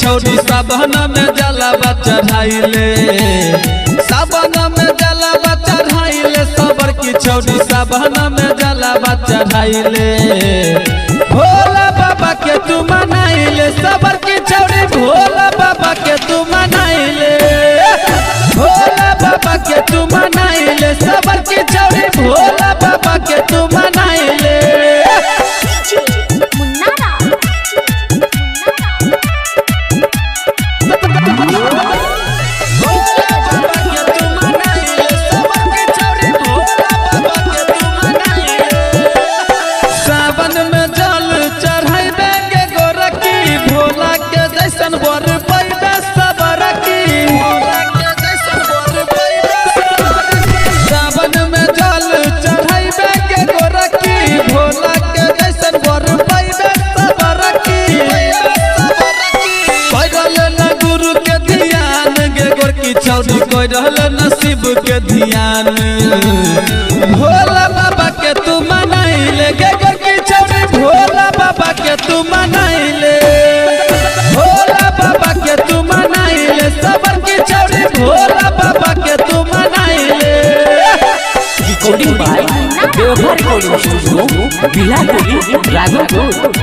छौड़ी सावन में जलावा चढ़ाइले, सावन में जलावा चढ़ाइले, सबर की छौड़ी सावन में जलावा चढ़ाइले। भोला बाबा के तू मनाइले, सबर की छौड़ी भोला बाबा के तू मनाइले, भोला बाबा के तू मनाइले, सबर की छौड़ी भोला बाबा के तू मनाइले। छौड़ी कोई रहल नसीब के ध्यान, भोला बाबा के तू मनाइले, गेगर की छौड़ी भोला बाबा के तू मनाइले, भोला बाबा के तू मनाइले, सबर की छौड़ी भोला बाबा के तू मनाइले। Recording by Deoghar recording studio Bilapuri Raghopur.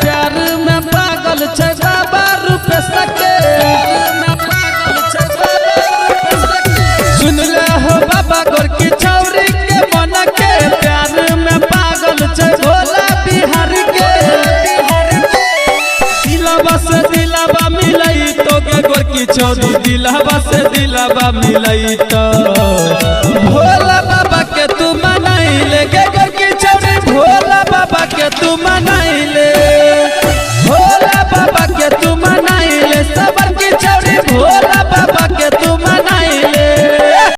प्यार में पागल छै बाबा रूपे सके, सुन ले हो बाबा गोर की छौरी के मन के, प्यार में पागल छै भोला बिहार के। दिलवा से दिलवा मिलई तो के गोर की छौरी, दिलवा से दिलवा मिलई तो भोला बाबा के तू मनाइले, के गोर की छौरी भोला बाबा के तू मनाइले,